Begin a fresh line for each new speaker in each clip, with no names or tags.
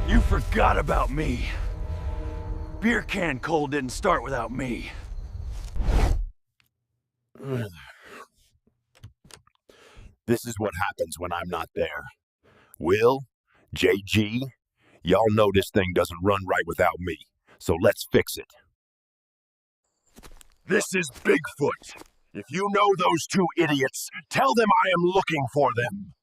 You forgot about me. Beer can cold didn't start without me.
This is what happens when I'm not there. Will, JG, y'all know this thing doesn't run right without me, so let's fix it. This is Bigfoot. If you know those two idiots, tell them I am looking for them.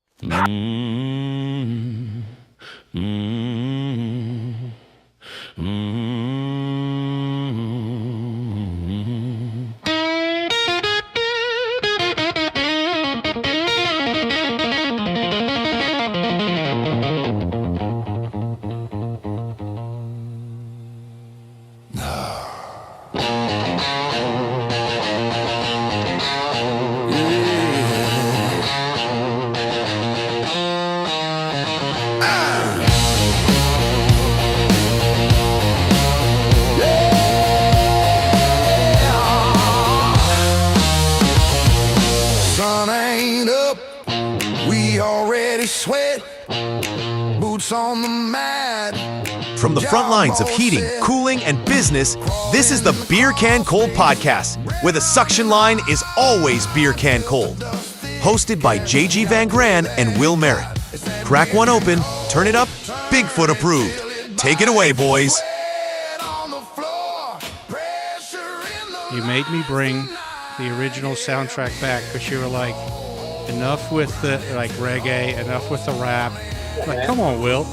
Sun ain't up, we already sweat. Boots on the mat.
From the front lines of heating, cooling, and business, this is the Beer Can Cold Podcast, where the suction line is always beer can cold. Hosted by JG Van Gran and Will Merritt. Crack one open, turn it up, Bigfoot approved. Take it away, boys.
You made me bring the original soundtrack back because you were like, enough with the like reggae, enough with the rap. Like, come on, Will.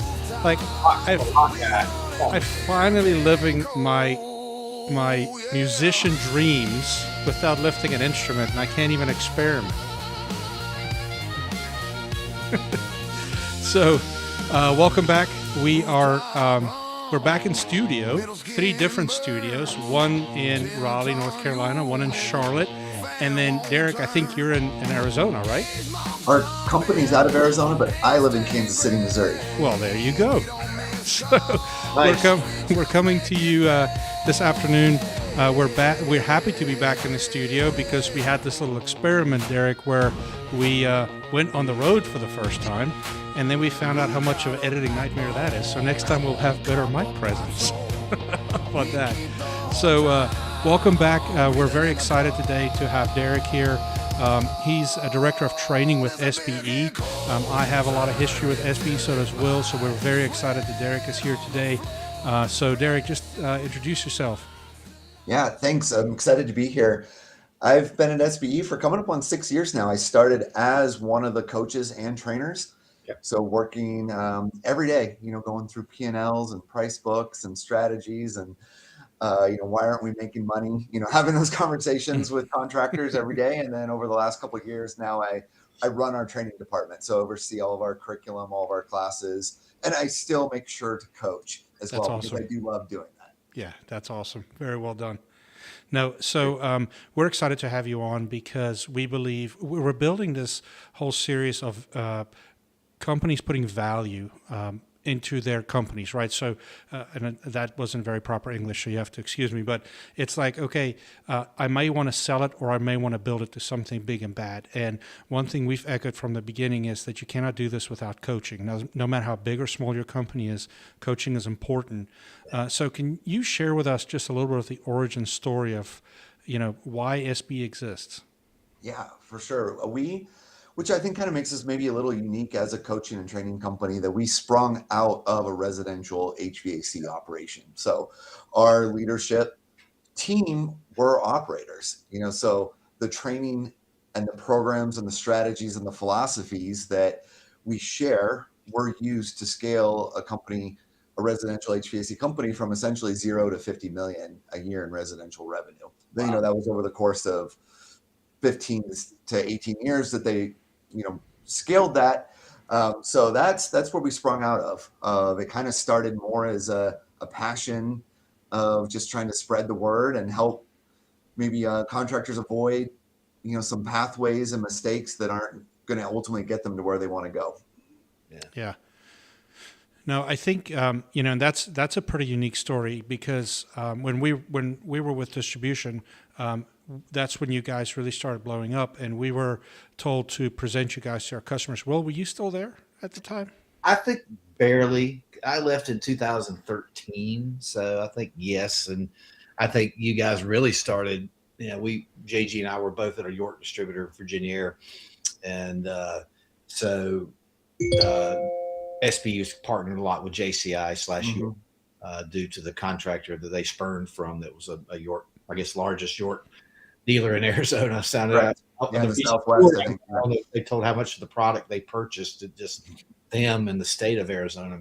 Like, I finally living my musician dreams without lifting an instrument, and I can't even experiment. So, welcome back. We're back in studio, 3 different studios, one in Raleigh, North Carolina, one in Charlotte, and then Derrek, I think you're in Arizona, right?
Our company's out of Arizona, but I live in Kansas City, Missouri.
Well, there you go. So
Nice.
we're coming to you this afternoon. We're happy to be back in the studio because we had this little experiment, Derrek, where we went on the road for the first time, and then we found out how much of an editing nightmare that is. So next time we'll have better mic presence. How about that? So welcome back. We're very excited today to have Derrek here. He's a director of training with SBE. I have a lot of history with SBE, so does Will, so we're very excited that Derrek is here today. So Derrek, just introduce yourself.
Yeah, thanks. I'm excited to be here. I've been at SBE for coming up on 6 years now. I started as one of the coaches and trainers.
Yep.
So working every day, going through P&Ls and price books and strategies and, why aren't we making money? Having those conversations with contractors every day. And then over the last couple of years now, I run our training department. So oversee all of our curriculum, all of our classes, and I still make sure to coach as
That's
well
awesome.
because I do love doing that.
Yeah, that's awesome. Very well done. No, so we're excited to have you on because we believe we're building this whole series of companies putting value into their companies, right? So, and that wasn't very proper English, so you have to excuse me, but it's like, okay, I may want to sell it or I may want to build it to something big and bad. And one thing we've echoed from the beginning is that you cannot do this without coaching. Now, no matter how big or small your company is, coaching is important. So can you share with us just a little bit of the origin story of, why SB exists?
Yeah, for sure. Which I think kind of makes us maybe a little unique as a coaching and training company, that we sprung out of a residential HVAC operation. So our leadership team were operators, so the training and the programs and the strategies and the philosophies that we share were used to scale a residential HVAC company from essentially 0 to 50 million a year in residential revenue. Then, that was over the course of 15 to 18 years that they, scaled that. So that's where we sprung out of. It kind of started more as a passion of just trying to spread the word and help maybe contractors avoid, some pathways and mistakes that aren't going to ultimately get them to where they want to go.
Yeah. No, I think and that's a pretty unique story because when we were with distribution, that's when you guys really started blowing up, and we were told to present you guys to our customers. Well, were you still there at the time?
I think barely. I left in 2013, so I think yes, and I think you guys really started. JG and I were both at a York distributor, Virginia Air, and so uh, SBE was partnered a lot with JCI / York due to the contractor that they spurned from. That was a York, I guess, largest York dealer in Arizona. Sounded
Right.
out
Yeah,
on
the
the
Southwest, I think.
they told how much of the product they purchased to just them and the state of Arizona.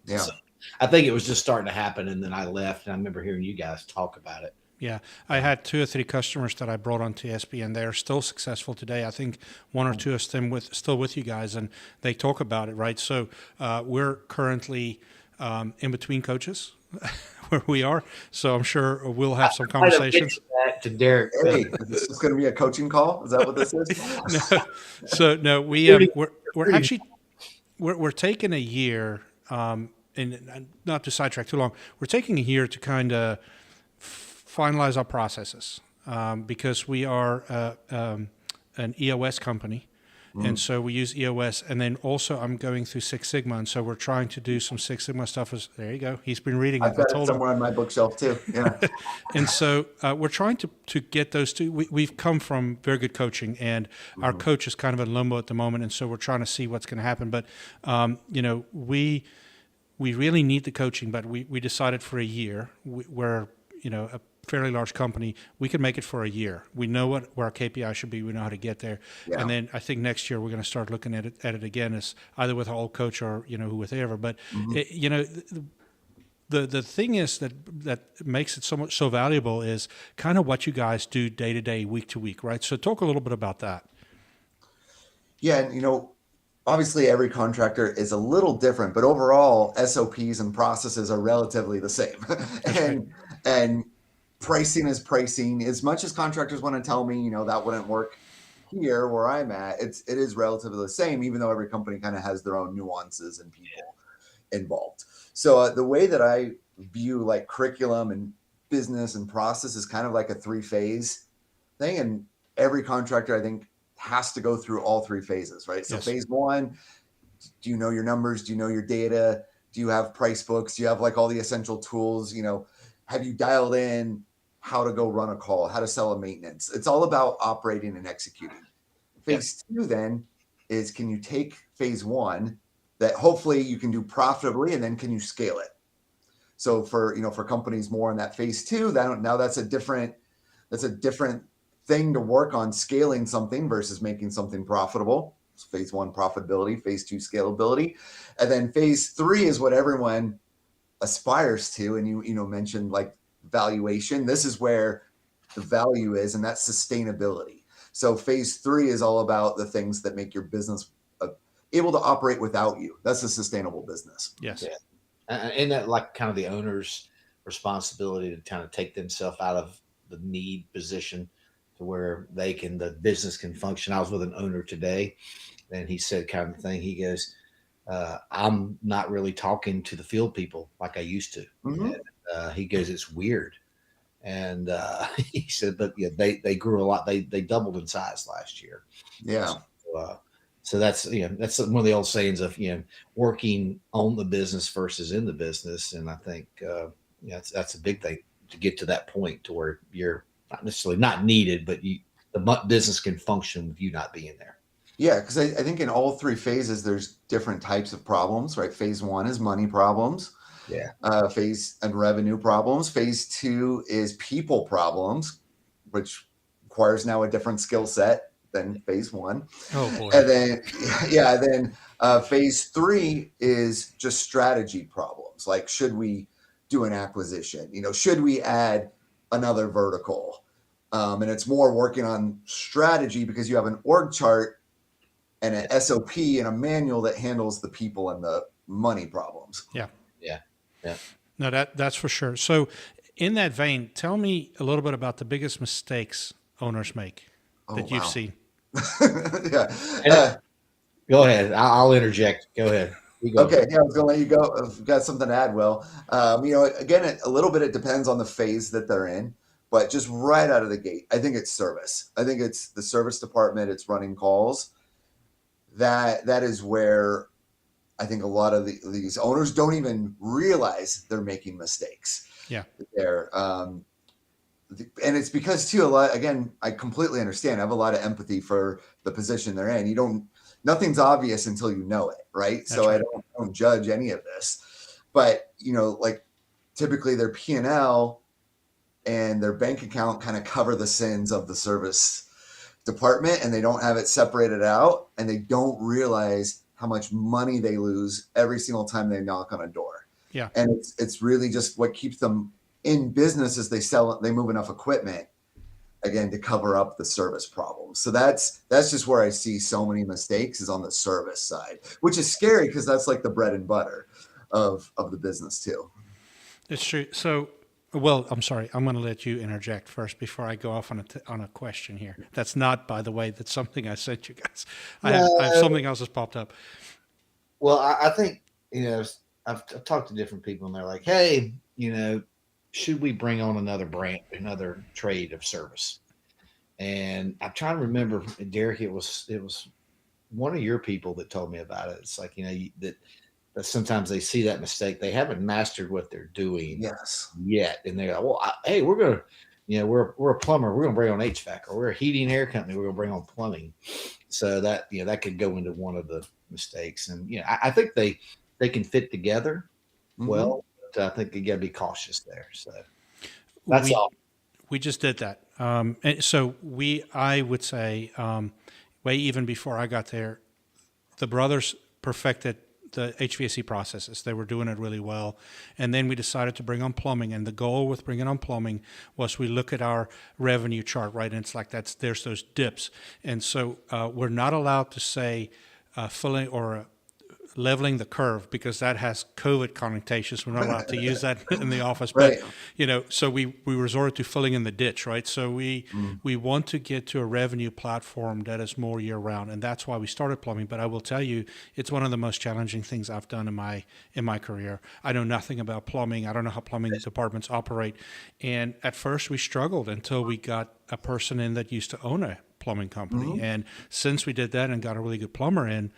Yeah.
So I think it was just starting to happen, and then I left, and I remember hearing you guys talk about it.
Yeah, I had 2 or 3 customers that I brought onto SB, and they're still successful today. I think 1 or 2 of them still with you guys, and they talk about it, right? So we're currently in between coaches where we are, so I'm sure we'll have some conversations.
Back to Derrek.
Hey, is this going to be a coaching call? Is that what this is?
No, we're actually we're taking a year, and not to sidetrack too long. We're taking a year to kind of finalize our processes because we are an EOS company, and so we use EOS. And then also I'm going through Six Sigma, and so we're trying to do some Six Sigma stuff. There you go. He's been reading it.
I've got it somewhere on my bookshelf too. Yeah.
And so we're trying to get those two. We've come from very good coaching, and our coach is kind of in limbo at the moment, and so we're trying to see what's going to happen. But we really need the coaching, but we decided for a year. We're a fairly large company, we can make it for a year. We know where our KPI should be. We know how to get there. Yeah. And then I think next year we're going to start looking at it again as either with our old coach or, whoever. But, the thing is that makes it so valuable is kind of what you guys do day to day, week to week, right? So talk a little bit about that.
Yeah. And, obviously every contractor is a little different, but overall SOPs and processes are relatively the same. and pricing is pricing. As much as contractors want to tell me, that wouldn't work here where I'm at, it is relatively the same, even though every company kind of has their own nuances and people involved. So the way that I view like curriculum and business and process is kind of like a 3-phase thing. And every contractor, I think, has to go through all 3 phases, right? So yes. Phase 1, do you know your numbers? Do you know your data? Do you have price books? Do you have like all the essential tools? Have you dialed in how to go run a call, how to sell a maintenance? It's all about operating and executing. Phase 2 then is, can you take phase 1 that hopefully you can do profitably, and then can you scale it? So for companies more in that phase 2, that's a different thing to work on, scaling something versus making something profitable. So phase 1, profitability, phase 2, scalability. And then phase 3 is what everyone aspires to. And you mentioned like valuation. This is where the value is, and that's sustainability. So phase 3 is all about the things that make your business able to operate without you. That's a sustainable business.
Yes.
Yeah. And that like kind of the owner's responsibility to kind of take themselves out of the need position to where the business can function. I was with an owner today, and he said kind of thing. He goes, I'm not really talking to the field people like I used to. Mm-hmm. And, he goes, it's weird. And he said, but yeah, they grew a lot. They doubled in size last year.
Yeah.
So that's that's one of the old sayings of working on the business versus in the business. And I think that's a big thing to get to that point to where you're not necessarily not needed, but the business can function with you not being there.
Yeah, because I think in all 3 phases, there's different types of problems, right? Phase 1 is money problems.
Yeah.
Phase and revenue problems. Phase 2 is people problems, which requires now a different skill set than phase 1.
Oh boy.
And then phase 3 is just strategy problems. Like, should we do an acquisition? Should we add another vertical? And it's more working on strategy because you have an org chart and an SOP and a manual that handles the people and the money problems.
Yeah.
Yeah.
No, that's for sure. So in that vein, tell me a little bit about the biggest mistakes owners make that you've seen.
Yeah.
Go ahead. I'll interject. Go ahead.
Okay. Yeah, I was going to let you go. If you've got something to add, Will. Again, a little bit, it depends on the phase that they're in, but just right out of the gate, I think it's service. I think it's the service department. It's running calls. That is where I think a lot of these owners don't even realize they're making mistakes.
Yeah.
There. And it's because too, again, I completely understand. I have a lot of empathy for the position they're in. Nothing's obvious until you know it. Right.
That's
So
right.
I don't judge any of this, but like typically their P&L and their bank account kind of cover the sins of the service department, and they don't have it separated out, and they don't realize how much money they lose every single time they knock on a door.
Yeah.
And it's really just what keeps them in business is they move enough equipment again to cover up the service problems. So that's just where I see so many mistakes is on the service side, which is scary because that's like the bread and butter of the business too.
It's true. So, well, I'm sorry. I'm going to let you interject first before I go off on a question here. That's not, by the way, that's something I sent you guys. I have something else that's popped up.
Well, I think, I've talked to different people and they're like, hey, should we bring on another trade of service? And I'm trying to remember, Derrek, it was one of your people that told me about it. It's like, that sometimes they see that mistake. They haven't mastered what they're doing yet. And they're like, well, hey, we're going to, we're a plumber. We're going to bring on HVAC, or we're a heating air company. We're going to bring on plumbing. So that, that could go into one of the mistakes. And, I think they can fit together well, but I think you got to be cautious there. So that's all.
We just did that. And so I would say, way even before I got there, the brothers perfected the HVAC processes. They were doing it really well. And then we decided to bring on plumbing. And the goal with bringing on plumbing was we look at our revenue chart, right? And it's like there's those dips. And so we're not allowed to say filling or leveling the curve because that has COVID connotations. We're not allowed to use that in the office. But, so we resorted to filling in the ditch, right? So we want to get to a revenue platform that is more year round. And that's why we started plumbing. But I will tell you, it's one of the most challenging things I've done in my career. I know nothing about plumbing. I don't know how plumbing departments operate. And at first we struggled until we got a person in that used to own a plumbing company. And since we did that and got a really good plumber in,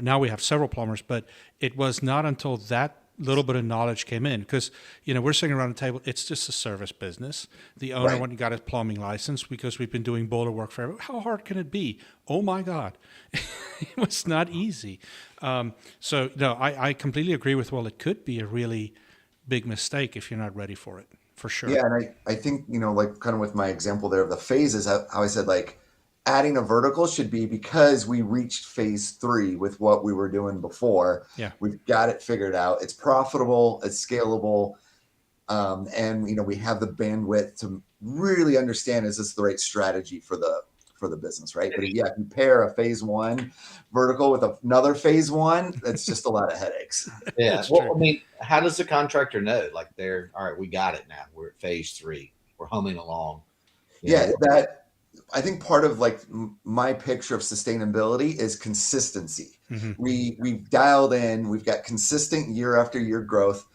now we have several plumbers, but it was not until that little bit of knowledge came in because, we're sitting around the table. It's just a service business. The owner went and got his plumbing license because we've been doing boiler work forever. How hard can it be? Oh my God. It was not easy. So no, I completely agree with, it could be a really big mistake if you're not ready for it, for sure.
Yeah. And I think, like kind of with my example there of the phases, how I said, like, adding a vertical should be because we reached phase 3 with what we were doing before.
Yeah.
We've got it figured out. It's profitable, it's scalable. And we have the bandwidth to really understand, is this the right strategy for the business, right? But yeah, if you pair a phase 1 vertical with another phase 1, that's just a lot of headaches.
Yeah. Well, I mean, how does the contractor know? Like all right, we got it now. We're at phase 3. We're humming along.
I think part of like my picture of sustainability is consistency. We've dialed in, we've got consistent year after year growth.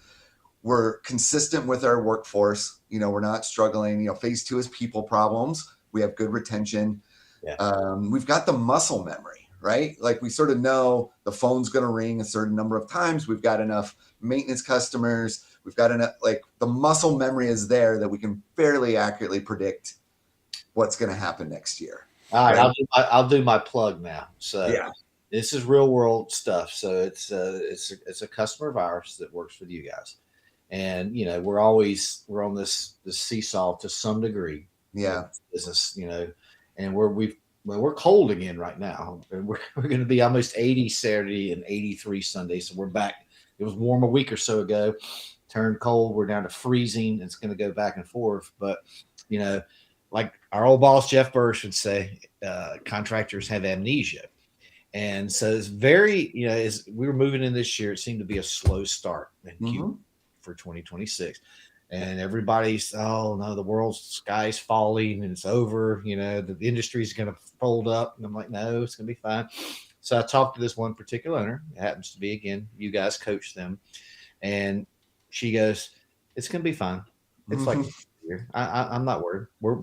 We're consistent with our workforce. We're not struggling. Phase 2 is people problems. We have good retention. Yeah. We've got the muscle memory, right? Like we sort of know the phone's going to ring a certain number of times. We've got enough maintenance customers. We've got enough, like the muscle memory is there that we can fairly accurately predict what's going to happen next year.
All right, I'll do my plug now. So this is real world stuff. So it's a customer of ours that works with you guys, and we're on this seesaw to some degree.
Yeah,
business, and we're cold again right now, and we're going to be almost 80 Saturday and 83 Sunday. So we're back. It was warm a week or so ago, turned cold. We're down to freezing. It's going to go back and forth, but like our old boss, Jeff Burris, would say, contractors have amnesia. And so it's very, as we were moving in this year, it seemed to be a slow start in Q for 2026. And everybody's, oh no, the world's sky's falling and it's over. The industry's going to fold up. And I'm like, no, it's going to be fine. So I talked to this one particular owner. It happens to be, again, you guys coach them. And she goes, it's going to be fine. It's like, I'm not worried. We're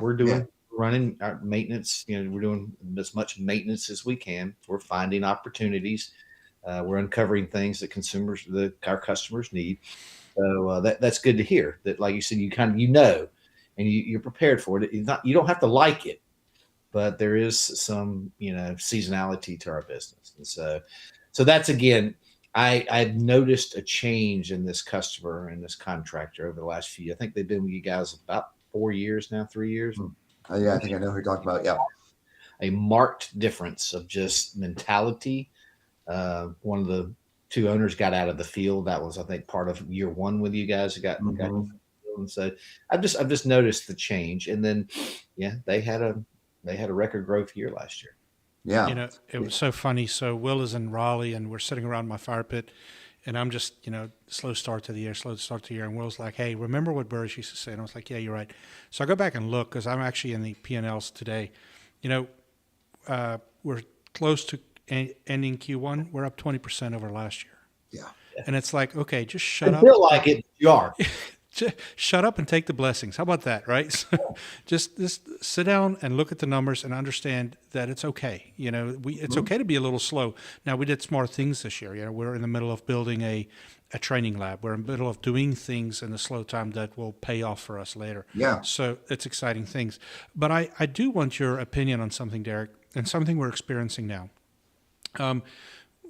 running our maintenance. We're doing as much maintenance as we can. We're finding opportunities. We're uncovering things that our customers need. So that's good to hear. That, like you said, and you're prepared for it. You don't have to like it, but there is some seasonality to our business, and so that's again. I've noticed a change in this customer and this contractor over the last few. I think they've been with you guys about 4 years now, 3 years.
Yeah, I think I know who you're talking about. Yeah.
A marked difference of just mentality. One of the two owners got out of the field. That was, I think, part of year one with you guys. Got and so I've just noticed the change. And then, yeah, they had a record growth year last year.
Yeah.
It was so funny. So Will is in Raleigh, and we're sitting around my fire pit, and I'm just, slow start to the year. And Will's like, hey, remember what Burris used to say? And I was like, yeah, you're right. So I go back and look, because I'm actually in the P&Ls today. We're close to ending Q1. We're up 20% over last year.
Yeah.
And it's like, okay, just shut up.
I feel like it. You are.
Just shut up and take the blessings. How about that, right? So just sit down and look at the numbers and understand that it's okay. It's okay to be a little slow. Now, we did smart things this year. We're in the middle of building a training lab. We're in the middle of doing things in the slow time that will pay off for us later.
Yeah.
So it's exciting things. But I do want your opinion on something, Derrek, and something we're experiencing now.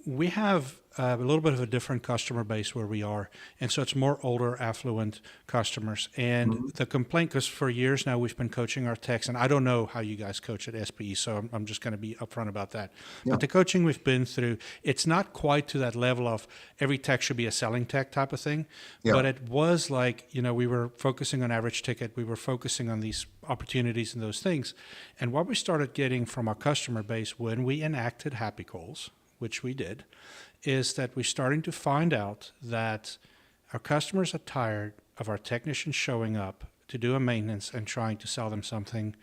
We have a little bit of a different customer base where we are, and so it's more older, affluent customers. And the complaint, because for years now we've been coaching our techs, and I don't know how you guys coach at SBE, so I'm just going to be upfront about that. Yeah. But the coaching we've been through, it's not quite to that level of every tech should be a selling tech type of thing, but it was like, we were focusing on average ticket, we were focusing on these opportunities and those things. And what we started getting from our customer base when we enacted Happy Calls, which we did, is that we're starting to find out that our customers are tired of our technicians showing up to do a maintenance and trying to sell them something,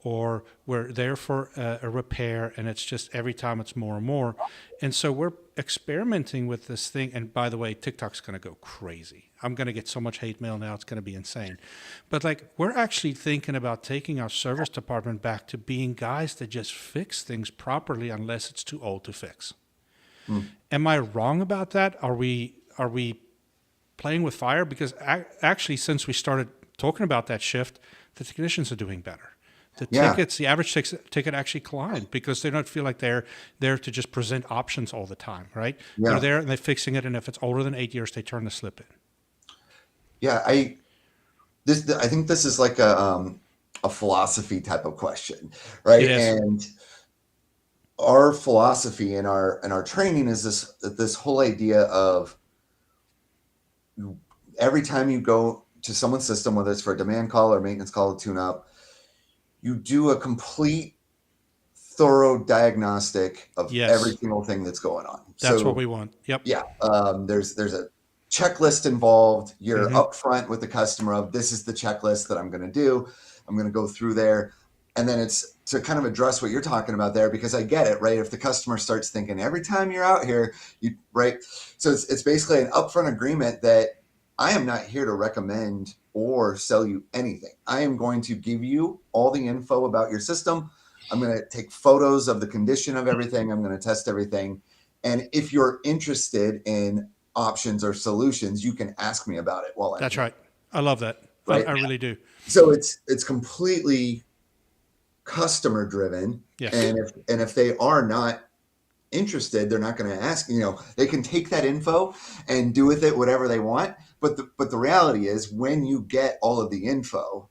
or we're there for a repair and it's just every time it's more and more. And so we're experimenting with this thing. And by the way, TikTok's going to go crazy. I'm going to get so much hate mail now, it's going to be insane. But we're actually thinking about taking our service department back to being guys that just fix things properly unless it's too old to fix. Am I wrong about that? Are we playing with fire? Because actually, since we started talking about that shift, the technicians are doing better. The average ticket actually climbed because they don't feel like they're there to just present options all the time, right? Yeah. They're there and they're fixing it, and if it's older than 8 years, they turn the slip in.
Yeah, I think this is like a philosophy type of question, right? And our philosophy in our training is this whole idea of every time you go to someone's system, whether it's for a demand call or maintenance call, tune up, you do a complete thorough diagnostic of every single thing that's going on.
That's what we want. Yep.
Yeah. There's a checklist involved. You're upfront with the customer of, this is the checklist that I'm going to do. I'm going to go through there. And then it's to kind of address what you're talking about there, because I get it, right? If the customer starts thinking every time you're out here, right? So it's basically an upfront agreement that I am not here to recommend or sell you anything. I am going to give you all the info about your system. I'm going to take photos of the condition of everything. I'm going to test everything. And if you're interested in options or solutions, you can ask me about it while I'm
That's
here.
right. I love that. Right? I really do.
So it's completely customer driven.
Yes.
And if they are not interested, they're not going to ask, they can take that info and do with it whatever they want. But the reality is, when you get all of the info,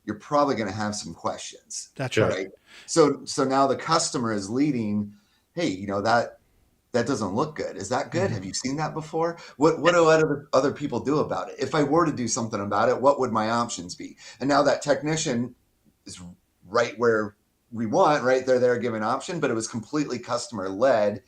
you're probably going to have some questions.
That's right.
So now the customer is leading, hey, that doesn't look good. Is that good? Have you seen that before? What do other people do about it? If I were to do something about it, what would my options be? And now that technician is right where we want, right? They're there giving option, but it was completely customer led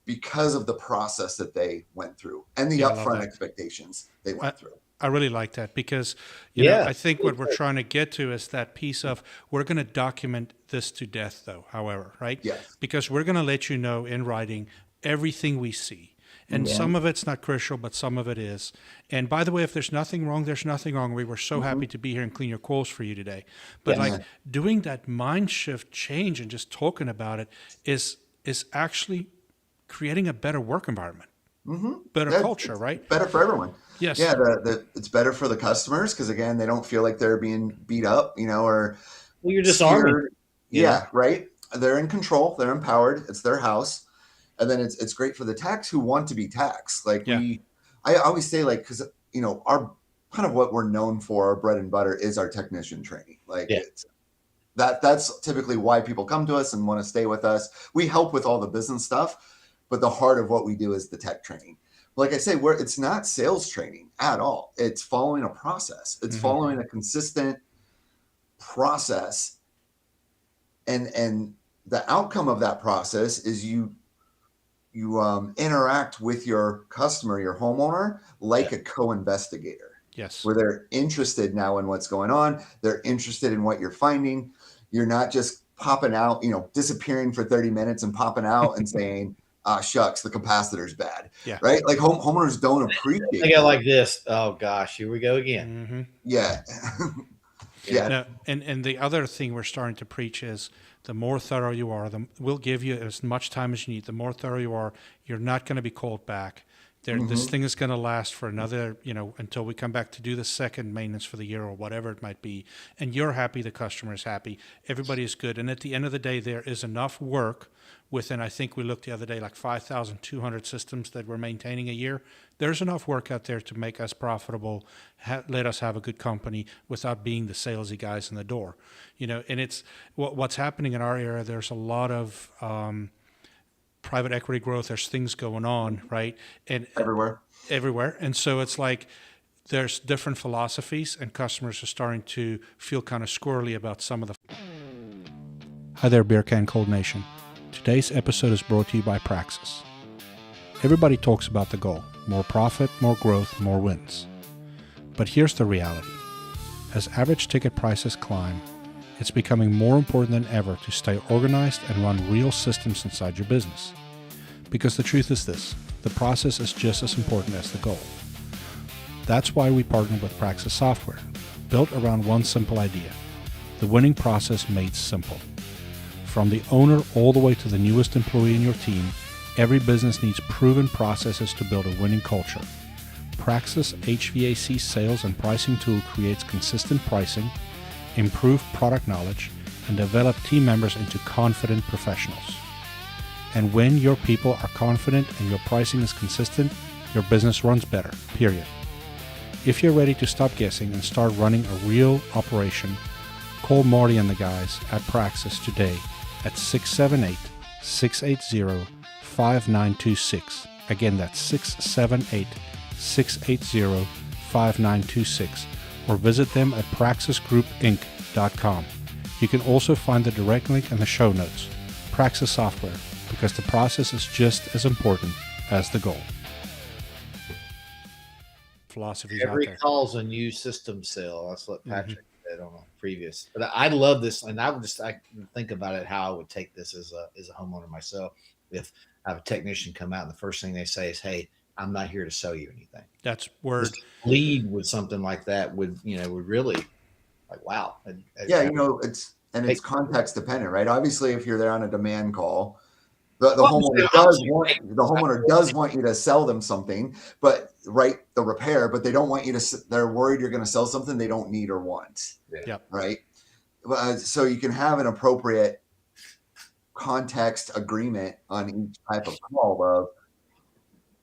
because of the process that they went through and the upfront expectations they went through.
I really like that because, I think what we're trying to get to is that piece of, we're going to document this to death though, however, right?
Yes.
Because we're going to let you know in writing everything we see. And some of it's not crucial, but some of it is. And by the way, if there's nothing wrong, there's nothing wrong. We were so happy to be here and clean your coils for you today. But doing that mind shift change and just talking about it is actually creating a better work environment, better
That's-
culture,
it's
right?
Better for everyone.
Yes.
Yeah, it's better for the customers because again, they don't feel like they're being beat up, or
Well, you're disarming.
scared. Yeah, right. They're in control. They're empowered. It's their house, and then it's great for the techs who want to be techs. Like I always say, like, because our kind of what we're known for, our bread and butter is our technician training. Like that's typically why people come to us and want to stay with us. We help with all the business stuff, but the heart of what we do is the tech training. Like I say, it's not sales training at all. It's following a process. It's following a consistent process. And the outcome of that process is you interact with your customer, your homeowner, like a co-investigator.
Yes.
Where they're interested now in what's going on. They're interested in what you're finding. You're not just popping out, disappearing for 30 minutes and popping out and saying, shucks, the capacitor's bad.
Yeah.
Right? Like homeowners don't appreciate
They go like this. Oh gosh, here we go again.
Yeah. Yeah.
No, and the other thing we're starting to preach is the more thorough you are, we'll give you as much time as you need. The more thorough you are, you're not going to be called back. This thing is going to last for another, until we come back to do the second maintenance for the year or whatever it might be. And you're happy, the customer is happy, everybody is good. And at the end of the day, there is enough work within, I think we looked the other day, like 5,200 systems that we're maintaining a year. There's enough work out there to make us profitable, let us have a good company without being the salesy guys in the door. And it's what's happening in our area. There's a lot of private equity growth. There's things going on, right? And everywhere. And so it's like there's different philosophies, and customers are starting to feel kind of squirrely about some of the. Hi there, Beer Can Cold Nation. Today's episode is brought to you by Praxis. Everybody talks about the goal: more profit, more growth, more wins. But here's the reality. As average ticket prices climb, it's becoming more important than ever to stay organized and run real systems inside your business. Because the truth is this: the process is just as important as the goal. That's why we partnered with Praxis Software, built around one simple idea: the winning process made simple. From the owner all the way to the newest employee in your team, every business needs proven processes to build a winning culture. Praxis HVAC sales and pricing tool creates consistent pricing, improve product knowledge, and develop team members into confident professionals. And when your people are confident and your pricing is consistent, your business runs better, period. If you're ready to stop guessing and start running a real operation, call Marty and the guys at Praxis today at 678-680-5926. Again, that's 678-680-5926. Or visit them at praxisgroupinc.com. You can also find the direct link in the show notes. Praxis Software, because the process is just as important as the goal. Philosophies
Every
out there.
call's a new system sale. That's what Patrick said on a previous. But I love this, and I think about it how I would take this as a homeowner myself. If I have a technician come out and the first thing they say is, "Hey, I'm not here to sell you anything."
That's word.
Just lead with something like that would really like, wow.
It's context dependent, right? Obviously, if you're there on a demand call, the homeowner does want you to sell them something, but the repair, but they don't want you to. They're worried you're going to sell something they don't need or want.
Yep. Right.
So you can have an appropriate context agreement on each type of call of.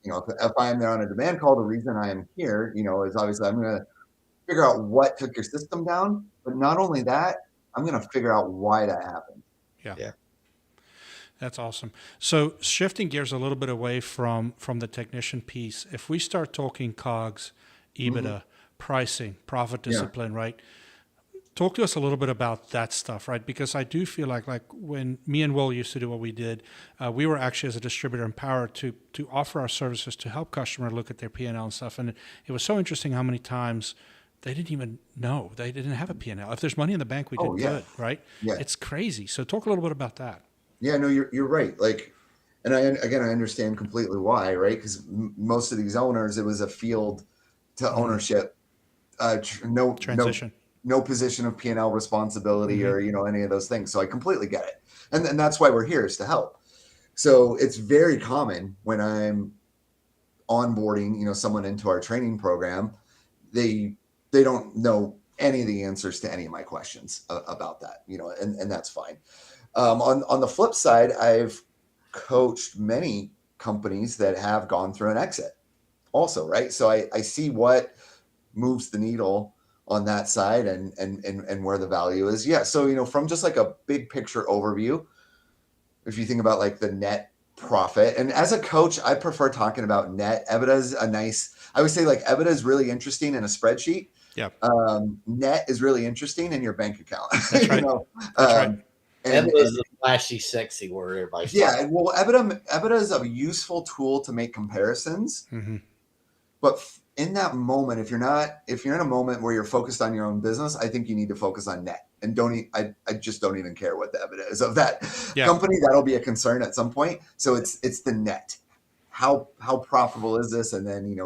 If I'm there on a demand call, the reason I am here, is obviously I'm going to figure out what took your system down. But not only that, I'm going to figure out why that happened.
Yeah. That's awesome. So shifting gears a little bit away from the technician piece, if we start talking COGS, EBITDA, pricing, profit discipline, right? Talk to us a little bit about that stuff, right? Because I do feel like when me and Will used to do what we did, we were actually as a distributor empowered to offer our services to help customers look at their P&L and stuff. And it was so interesting how many times they didn't even know. They didn't have a P&L. If there's money in the bank, we did good, right? Yeah. It's crazy. So talk a little bit about that.
Yeah, no, you're right. And I understand completely why, right? Because most of these owners, it was a field to ownership,
transition.
No position of P&L responsibility or, any of those things. So I completely get it. And that's why we're here, is to help. So it's very common when I'm onboarding, someone into our training program, they don't know any of the answers to any of my questions about that, and that's fine. On the flip side, I've coached many companies that have gone through an exit also, right? So I see what moves the needle on that side and where the value is. Yeah. So, from just like a big picture overview, if you think about like the net profit, and as a coach, I prefer talking about net. EBITDA is I would say like EBITDA is really interesting in a spreadsheet.
Yeah.
Net is really interesting in your bank account.
That's right. That's right.
And
was the flashy, sexy word everybody's
yeah, well, EBITDA is a useful tool to make comparisons.
Mm-hmm.
But in that moment, if you're in a moment where you're focused on your own business, I think you need to focus on net and I just don't even care what the EBITDA is of that company. That'll be a concern at some point. So it's the net. How profitable is this? And then,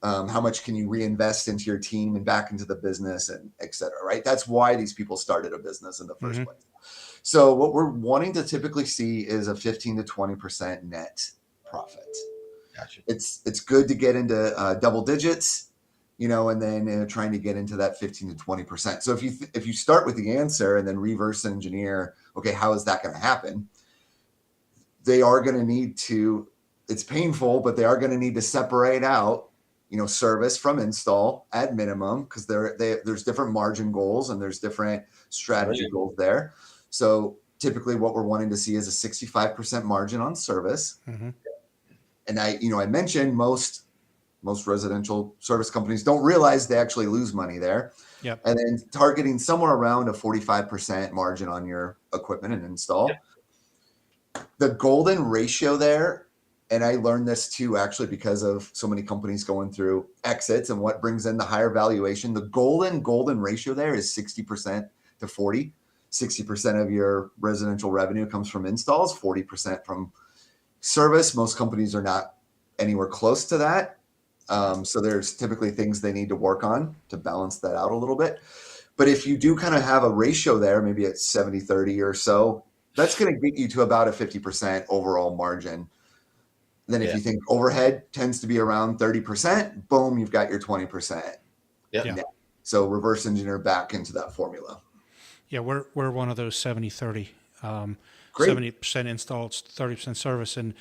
how much can you reinvest into your team and back into the business and et cetera, right? That's why these people started a business in the first place. So what we're wanting to typically see is a 15 to 20% net profit.
Gotcha.
It's good to get into double digits, and then trying to get into that 15 to 20%. So if you start with the answer and then reverse engineer, okay, how is that going to happen? They are going to need to, it's painful, but they are going to need to separate out, service from install at minimum, because there's different margin goals and there's different strategy goals there. So typically what we're wanting to see is a 65% margin on service. Mm-hmm. And I mentioned most residential service companies don't realize they actually lose money there.
Yep.
And then targeting somewhere around a 45% margin on your equipment and install. Yep. The golden ratio there, and I learned this too, actually, because of so many companies going through exits and what brings in the higher valuation. The golden ratio there is 60% to 40. 60% of your residential revenue comes from installs, 40% from service. Most companies are not anywhere close to that. So there's typically things they need to work on to balance that out a little bit. But if you do kind of have a ratio there, maybe it's 70-30 or so, that's going to get you to about a 50% overall margin. Then if you think overhead tends to be around 30%, boom, you've got your 20%.
Yeah.
So reverse engineer back into that formula.
Yeah, we're one of those 70-30. 70% installed, 30% service. And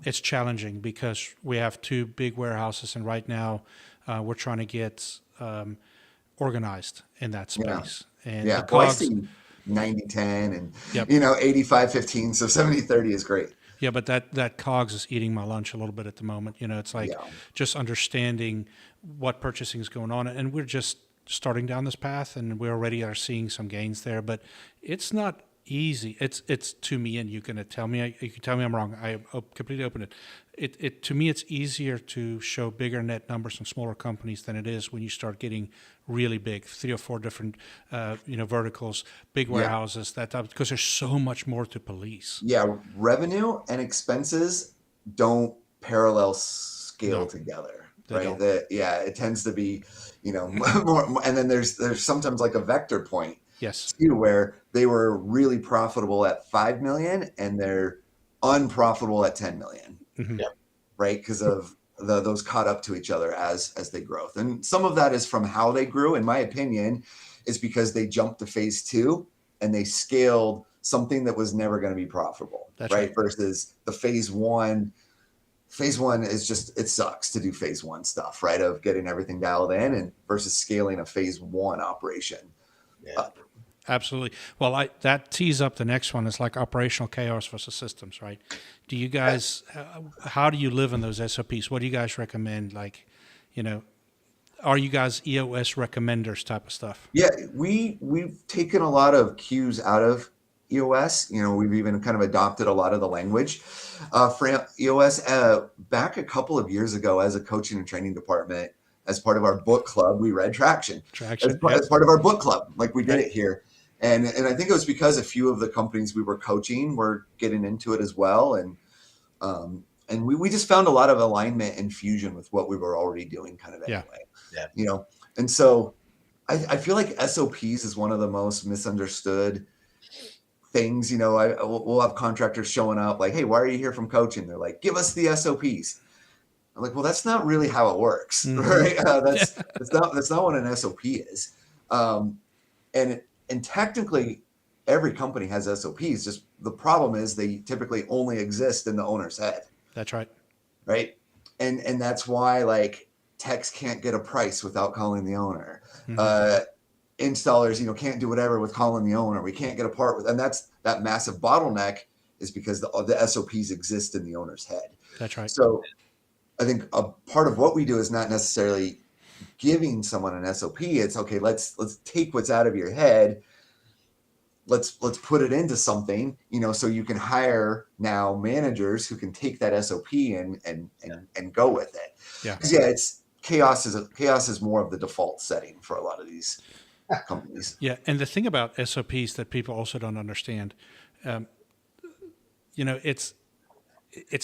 it's challenging because we have two big warehouses. And right now we're trying to get organized in that space.
Yeah.
And
yeah. Well, I see 90-10 and, 85-15. So 70-30 is great.
Yeah, but that COGS is eating my lunch a little bit at the moment. It's like just understanding what purchasing is going on. And we're just starting down this path, and we already are seeing some gains there. But it's not easy. It's to me, and you can tell me I'm wrong. I completely open it. It to me, it's easier to show bigger net numbers from smaller companies than it is when you start getting really big, 3 or 4 different verticals, big warehouses, that type, because there's so much more to police. Yeah,
revenue and expenses don't parallel scale together, right? It tends to be, more, and then there's sometimes like a vector point.
Yes.
Too, where they were really profitable at 5 million and they're unprofitable at 10 million.
Mm-hmm.
Right? Because of those caught up to each other as they grow. And some of that is from how they grew, in my opinion, is because they jumped to phase 2 and they scaled something that was never going to be profitable.
That's
right? Versus the phase 1. Phase 1 is just, it sucks to do phase 1 stuff, right? Of getting everything dialed in, and versus scaling a phase 1 operation.
Yeah.
Absolutely. Well, that tees up the next one. It's like operational chaos versus systems, right? Do you guys, how do you live in those SOPs? What do you guys recommend? Like, are you guys EOS recommenders type of stuff?
Yeah, we've taken a lot of cues out of EOS. We've even kind of adopted a lot of the language for EOS. Back a couple of years ago, as a coaching and training department, as part of our book club, we read Traction. As part of our book club, like we did it here. And I think it was because a few of the companies we were coaching were getting into it as well. And we just found a lot of alignment and fusion with what we were already doing kind of anyway. Yeah. And so I feel like SOPs is one of the most misunderstood things. We'll have contractors showing up like, hey, why are you here from coaching? They're like, give us the SOPs. I'm like, well, that's not really how it works, right? That's not what an SOP is. And technically, every company has SOPs. Just the problem is they typically only exist in the owner's head.
That's right.
Right. And that's why like techs can't get a price without calling the owner. Installers, can't do whatever with calling the owner. We can't get a part with, and that massive bottleneck is because the SOPs exist in the owner's head.
That's right.
So I think a part of what we do is not necessarily giving someone an SOP. It's okay. Let's take what's out of your head. Let's put it into something, so you can hire now managers who can take that SOP and go with it.
Yeah.
Because it's chaos is more of the default setting for a lot of these companies.
Yeah. And the thing about SOPs that people also don't understand, it's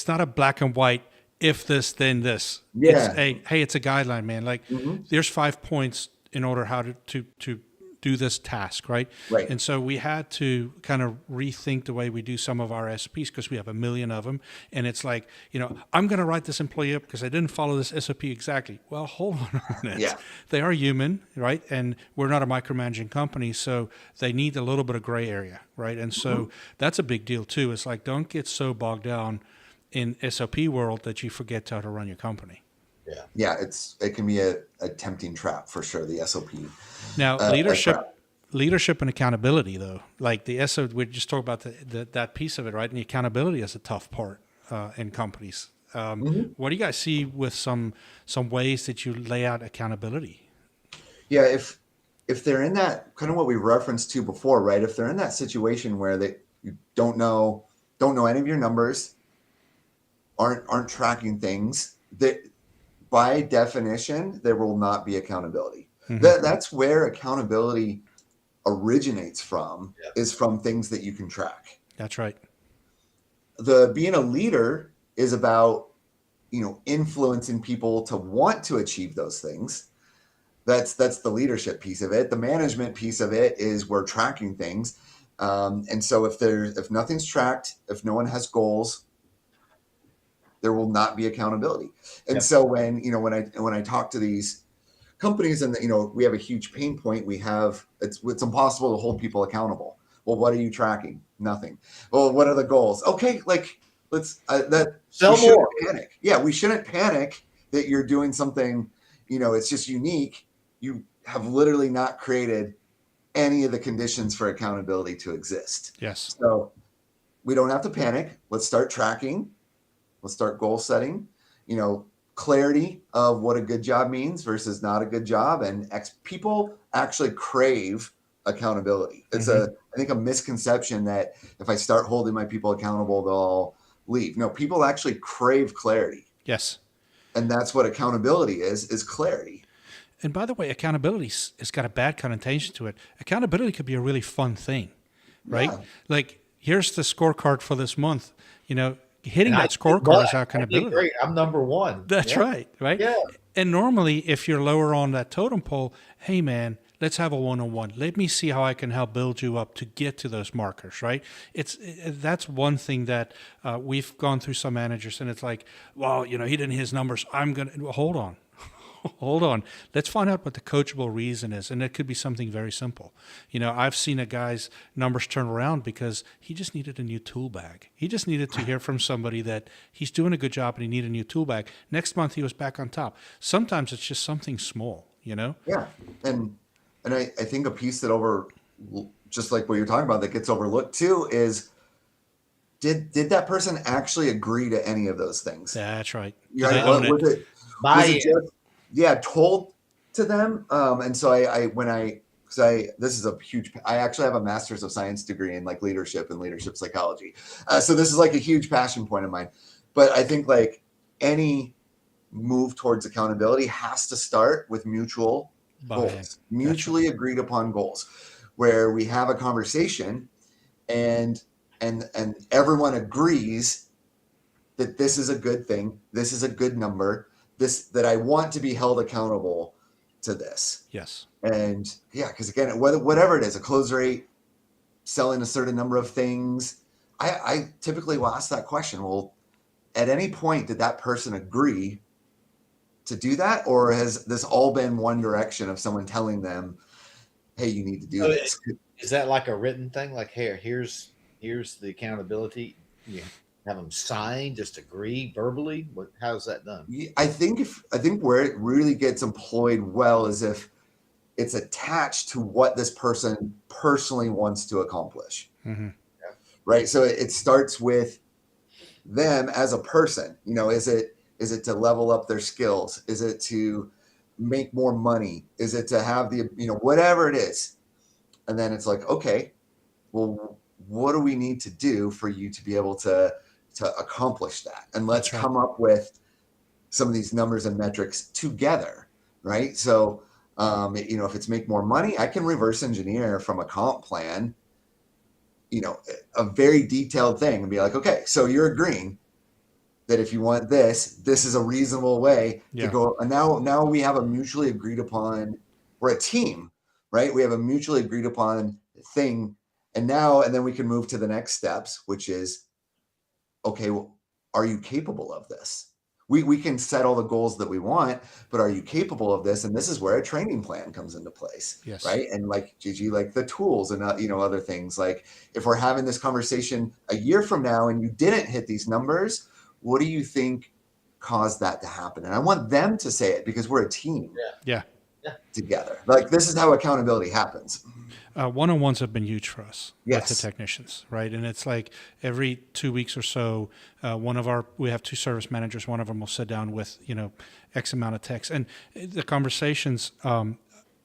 not a black and white, if this, then this.
Yeah.
It's a guideline, man. Like there's 5 points in order how to do this task, right?
Right.
And so we had to kind of rethink the way we do some of our SOPs because we have a million of them. And it's like, I'm going to write this employee up because I didn't follow this SOP exactly. Well, hold on a minute.
Yeah.
They are human, right? And we're not a micromanaging company, so they need a little bit of gray area, right? And so that's a big deal too. It's like, don't get so bogged down in SOP world that you forget how to run your company.
Yeah, it can be a tempting trap for sure. The SOP.
Now, leadership and accountability, though, like the SOP, we just talked about that piece of it, right? And the accountability is a tough part in companies. What do you guys see with some ways that you lay out accountability?
Yeah, if they're in that kind of what we referenced to before, right? If they're in that situation where you don't know any of your numbers, aren't tracking things, that by definition there will not be accountability. That's where accountability originates from, is from things that you can track.
That's right.
Being a leader is about influencing people to want to achieve those things. That's the leadership piece of it. The management piece of it is we're tracking things, and so if nothing's tracked, if no one has goals, there will not be accountability. And so when I talk to these companies and we have a huge pain point, it's impossible to hold people accountable. Well, what are you tracking? Nothing. Well, what are the goals? Okay, let's
sell more.
Panic. Yeah, we shouldn't panic that you're doing something. It's just unique. You have literally not created any of the conditions for accountability to exist.
Yes.
So we don't have to panic. Let's start tracking. Let's start goal setting, clarity of what a good job means versus not a good job. And people actually crave accountability. It's I think a misconception that if I start holding my people accountable, they'll leave. No, people actually crave clarity.
Yes.
And that's what accountability is clarity.
And by the way, accountability has got a bad connotation to it. Accountability could be a really fun thing, right?
Yeah.
Like, here's the scorecard for this month, hitting that scorecard is accountability.
Great. I'm number one.
That's right.
Yeah.
And normally, if you're lower on that totem pole, hey, man, let's have a one-on-one. Let me see how I can help build you up to get to those markers, right? That's one thing that we've gone through some managers, and it's like, well, he didn't hit his numbers. Hold on. Hold on. Let's find out what the coachable reason is. And it could be something very simple. I've seen a guy's numbers turn around because he just needed a new tool bag. He just needed to hear from somebody that he's doing a good job and he needed a new tool bag. Next month, he was back on top. Sometimes it's just something small, Yeah.
And I think a piece that just like what you're talking about, that gets overlooked too is, did that person actually agree to any of those things?
That's right.
Right? Was it just, told to them? And so this is a huge, I actually have a master's of science degree in leadership and leadership psychology. So this is a huge passion point of mine. But I think any move towards accountability has to start with mutual goals, mutually agreed upon goals, where we have a conversation and everyone agrees that this is a good thing. This is a good number. That I want to be held accountable to this.
Yes.
And because again, whatever it is, a close rate, selling a certain number of things, I typically will ask that question. Well, at any point, did that person agree to do that? Or has this all been one direction of someone telling them, hey, you need to do
So
this?
is that like a written thing? Like, here's the accountability. You have them sign, just agree verbally. How's that done?
I think where it really gets employed well is if it's attached to what this person personally wants to accomplish.
Mm-hmm.
Right. So it starts with them as a person. Is it to level up their skills? Is it to make more money? Is it to have the, whatever it is? And then it's like, okay, well, what do we need to do for you to be able to accomplish that? And let's come up with some of these numbers and metrics together. Right. So, if it's make more money, I can reverse engineer from a comp plan, a very detailed thing and be like, okay, so you're agreeing that if you want this is a reasonable way to go. And now we have a mutually agreed upon, we're a team, right? We have a mutually agreed upon thing. And then we can move to the next steps, which is, okay, well, are you capable of this? We can set all the goals that we want, but are you capable of this? And this is where a training plan comes into place,
Yes.
right? And like GG, like the tools and other things. Like if we're having this conversation a year from now and you didn't hit these numbers, what do you think caused that to happen? And I want them to say it because we're a team.
Yeah.
Together. Like this is how accountability happens.
One-on-ones have been huge for us with the
Yes.
technicians, right? And it's like every 2 weeks or so, we have 2 service managers. One of them will sit down with, X amount of techs. And the conversations, I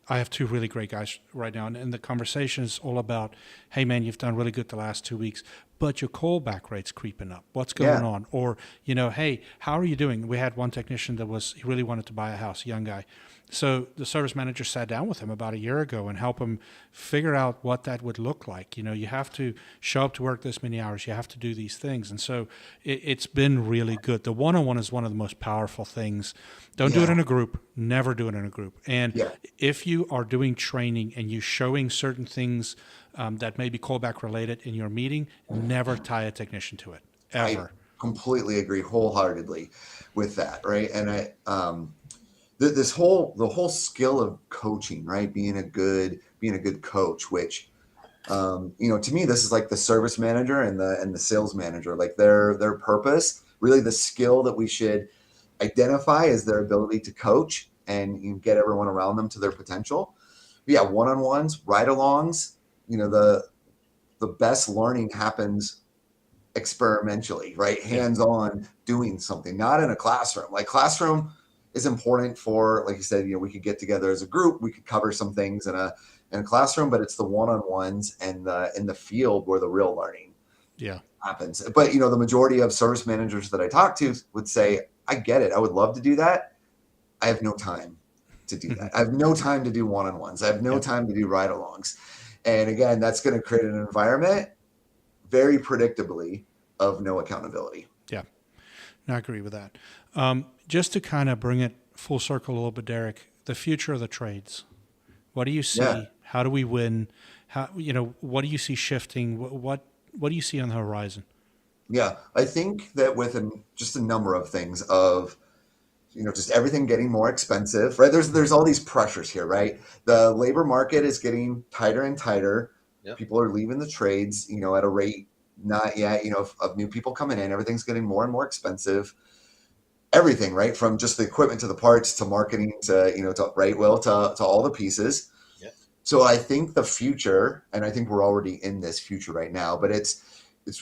have 2 really great guys right now. And the conversation is all about, hey, man, you've done really good the last 2 weeks, but your callback rate's creeping up. What's going on? Or, hey, how are you doing? We had one technician he really wanted to buy a house, a young guy. So the service manager sat down with him about a year ago and helped him figure out what that would look like. You have to show up to work this many hours. You have to do these things. And so it's been really good. The one-on-one is one of the most powerful things. Don't do it in a group. Never do it in a group. And if you are doing training and you're showing certain things that may be callback related in your meeting, never tie a technician to it, ever.
I completely agree wholeheartedly with that, right? And the whole skill of coaching, right? Being a good coach, which to me, this is like the service manager and the sales manager, like their purpose, really the skill that we should identify is their ability to coach and get everyone around them to their potential. But yeah, one-on-ones, ride-alongs, the best learning happens experimentally, right? Hands-on doing something, not in a classroom. Like classroom is important for, like you said, we could get together as a group, we could cover some things in a classroom, but it's the one-on-ones and in the field where the real learning happens. But the majority of service managers that I talk to would say, I get it. I would love to do that. I have no time to do that. I have no time to do one-on-ones. I have no time to do ride-alongs. And again, that's going to create an environment very predictably of no accountability.
Yeah, I agree with that. Just to kind of bring it full circle a little bit, Derrek, the future of the trades. What do you see? Yeah. How do we win? What do you see shifting? What do you see on the horizon?
Yeah, I think that with just a number of things of, just everything getting more expensive, right? There's all these pressures here, right? The labor market is getting tighter and tighter. Yep. People are leaving the trades, at a rate not yet, of new people coming in. Everything's getting more and more expensive. Everything, right? From just the equipment to the parts to marketing to, to all the pieces. Yep. So I think the future, and I think we're already in this future right now, but it's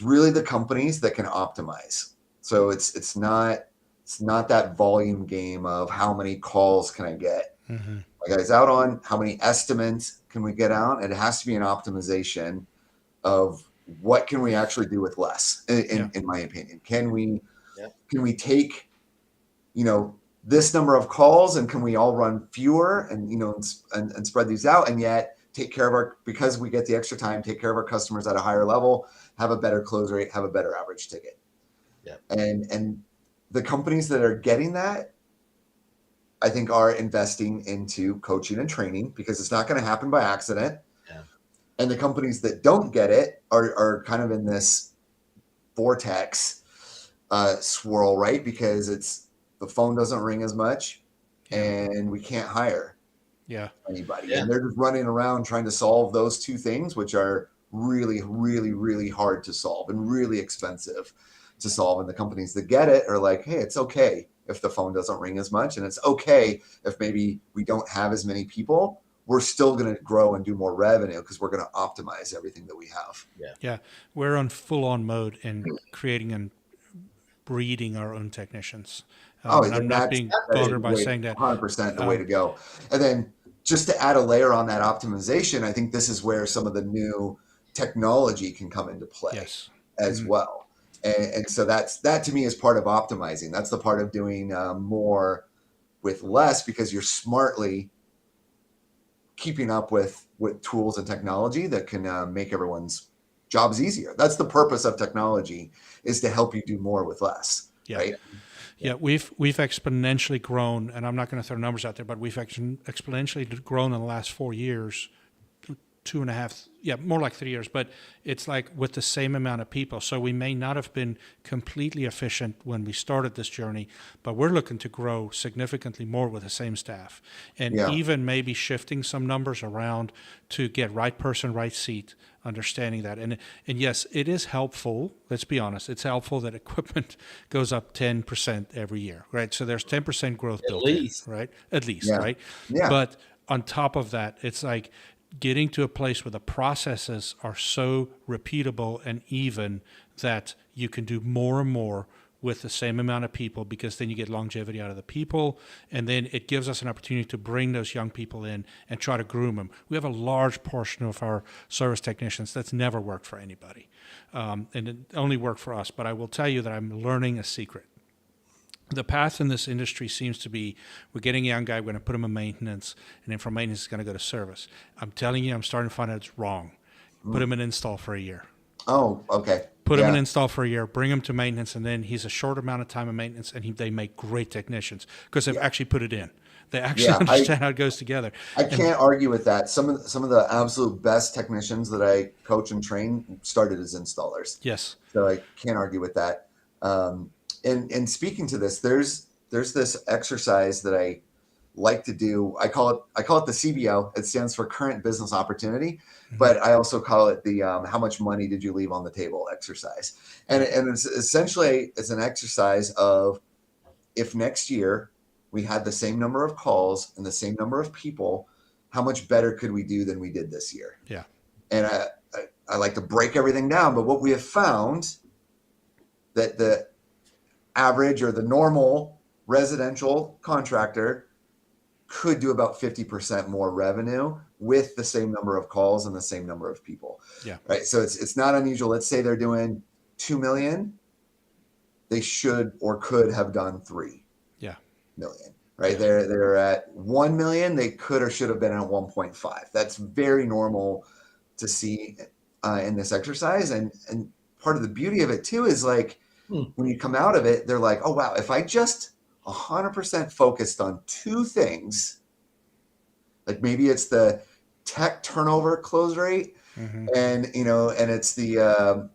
really the companies that can optimize. So it's not that volume game of how many calls can I get. Mm-hmm. Like I was out on how many estimates can we get out? And it has to be an optimization of what can we actually do with less, in my opinion. Can we take, this number of calls and can we all run fewer and, and spread these out and yet take care of because we get the extra time, take care of our customers at a higher level, have a better close rate, have a better average ticket. Yeah. And the companies that are getting that, I think, are investing into coaching and training because it's not going to happen by accident. Yeah. And the companies that don't get it are kind of in this vortex swirl, right? Because the phone doesn't ring as much, and we can't hire anybody.
Yeah.
And they're just running around trying to solve those two things, which are really, really, really hard to solve and really expensive to solve. And the companies that get it are like, hey, it's okay if the phone doesn't ring as much, and it's okay if maybe we don't have as many people. We're still going to grow and do more revenue because we're going to optimize everything that we have.
Yeah, we're on full-on mode in creating and breeding our own technicians. And I'm not being vulgar by saying that.
100% the way to go. And then just to add a layer on that optimization, I think this is where some of the new technology can come into play as well. And so that to me is part of optimizing. That's the part of doing more with less, because you're smartly keeping up with tools and technology that can make everyone's jobs easier. That's the purpose of technology, is to help you do more with less. Right?
Yeah, we've exponentially grown, and I'm not going to throw numbers out there, but we've exponentially grown in the last 4 years, 2.5, more like 3 years, but it's like with the same amount of people. So we may not have been completely efficient when we started this journey, but we're looking to grow significantly more with the same staff, and even maybe shifting some numbers around to get right person, right seat, understanding that. And yes, it is helpful. Let's be honest. It's helpful that equipment goes up 10% every year, right? So there's 10% growth built in, right? At least, right?
Yeah.
But on top of that, it's like getting to a place where the processes are so repeatable and even that you can do more and more with the same amount of people, because then you get longevity out of the people, and then it gives us an opportunity to bring those young people in and try to groom them. We have a large portion of our service technicians that's never worked for anybody, and it only worked for us. But I will tell you that I'm learning a secret. The path in this industry seems to be, we're getting a young guy, we're going to put him in maintenance, and then from maintenance, he's going to go to service. I'm telling you, I'm starting to find out it's wrong. Put him in install for a year.
Oh, okay.
Put him in install for a year, bring him to maintenance, and then he's a short amount of time in maintenance, and they make great technicians because they've actually put it in. They actually understand how it goes together.
I can't argue with that. Some of the absolute best technicians that I coach and train started as installers.
Yes.
So I can't argue with that. And speaking to this, there's this exercise that I like to do. I call it the CBO. It stands for current business opportunity, but I also call it the how much money did you leave on the table exercise. And it's essentially, it's an exercise of, if next year we had the same number of calls and the same number of people, how much better could we do than we did this year?
Yeah.
And I like to break everything down, but what we have found that the average or the normal residential contractor could do about 50% more revenue with the same number of calls and the same number of people.
Yeah.
Right. So it's not unusual. Let's say they're doing 2 million. They should or could have done 3 million. Right. Yeah. They're at 1 million. They could or should have been at 1.5. That's very normal to see in this exercise. And part of the beauty of it too is like, when you come out of it, they're like, oh, wow, if I just 100% focused on 2 things, like maybe it's the tech turnover close rate, and it's the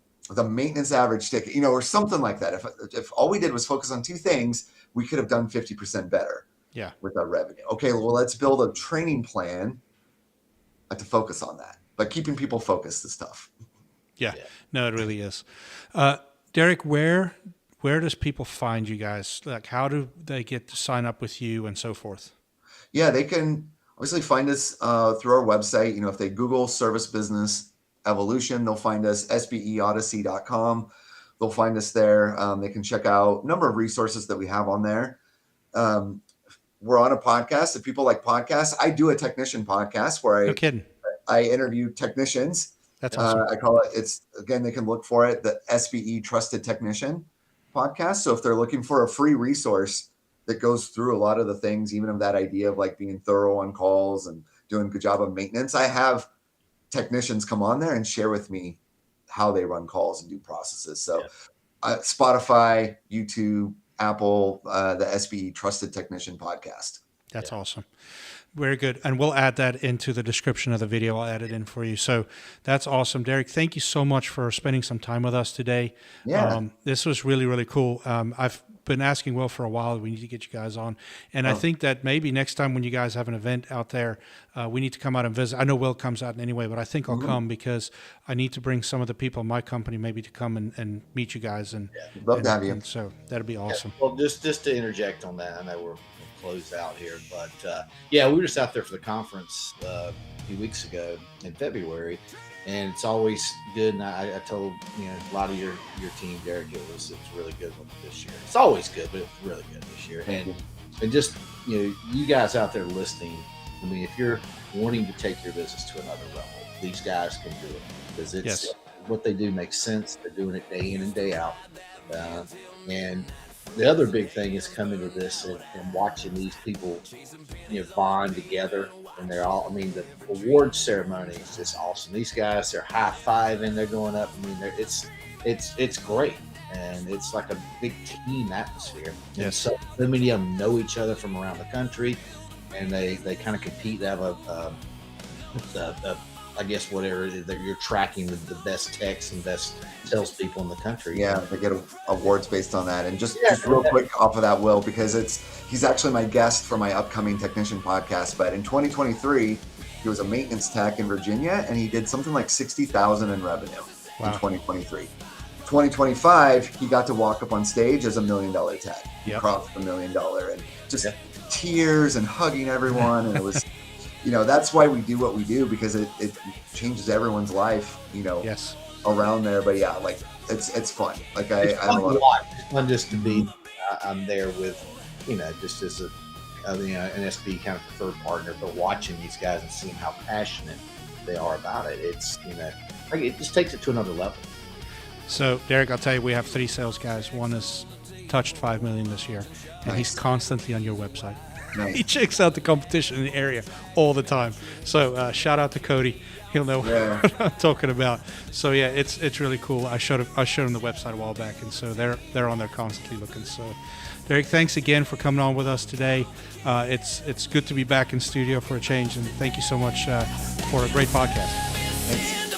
maintenance average ticket, or something like that. If all we did was focus on 2 things, we could have done 50% better with our revenue. Okay, well, let's build a training plan to focus on that. But keeping people focused is tough.
Yeah. No, it really is. Derrek, where does people find you guys? Like, how do they get to sign up with you and so forth?
Yeah, they can obviously find us through our website. If they Google Service Business Evolution, they'll find us, SBEOdyssey.com. They'll find us there. They can check out a number of resources that we have on there. We're on a podcast. If people like podcasts, I do a technician podcast where I interview technicians. That's awesome. I call it, they can look for it, the SBE Trusted Technician podcast. So if they're looking for a free resource that goes through a lot of the things, even of that idea of like being thorough on calls and doing a good job of maintenance, I have technicians come on there and share with me how they run calls and do processes. So Spotify, YouTube, Apple, the SBE Trusted Technician podcast.
That's awesome. Very good. And we'll add that into the description of the video. I'll add it in for you. So that's awesome. Derrek, thank you so much for spending some time with us today.
Yeah.
This was really, really cool. I've been asking Will for a while. We need to get you guys on. And I think that maybe next time when you guys have an event out there, we need to come out and visit. I know Will comes out anyway, but I think I'll come because I need to bring some of the people in my company maybe to come and meet you guys. And
Love to have you.
And so that'd be awesome.
Well, just to interject on that, I know we're close out here, but yeah, we were just out there for the conference a few weeks ago in February, and it's always good. And I told a lot of your team, Derrek, it was really good one this year. It's always good, but it's really good this year. And just you guys out there listening, I mean, if you're wanting to take your business to another level, these guys can do it because it's what they do makes sense. They're doing it day in and day out, and the other big thing is coming to this and watching these people, bond together. And they're all, I mean, the award ceremony is just awesome. These guys, they're high-fiving, they're going up. I mean, it's great. And it's like a big team atmosphere.
Yes.
And so many of them know each other from around the country, and they kind of compete. They have I guess whatever it is that you're tracking the best techs and best salespeople in the country.
Yeah, they get awards based on that. And just real quick off of that, Will, because he's actually my guest for my upcoming technician podcast. But in 2023, he was a maintenance tech in Virginia, and he did something like $60,000 in revenue in 2023. 2025, he got to walk up on stage as $1 million tech. He crossed $1 million, and just tears and hugging everyone, and it was. That's why we do what we do, because it changes everyone's life, around there. But yeah, like it's fun. Like
it's fun to watch. It's fun just to be. I'm there with, just as an SBE kind of preferred partner, but watching these guys and seeing how passionate they are about it. It's it just takes it to another level.
So Derrek, I'll tell you, we have 3 sales guys. One has touched 5 million this year, and he's constantly on your website.
Nice.
He checks out the competition in the area all the time. So shout out to Cody. He'll know what I'm talking about. So yeah, it's really cool. I showed him the website a while back, and so they're on there constantly looking. So Derrek, thanks again for coming on with us today. It's good to be back in studio for a change, and thank you so much for a great podcast.
Thanks.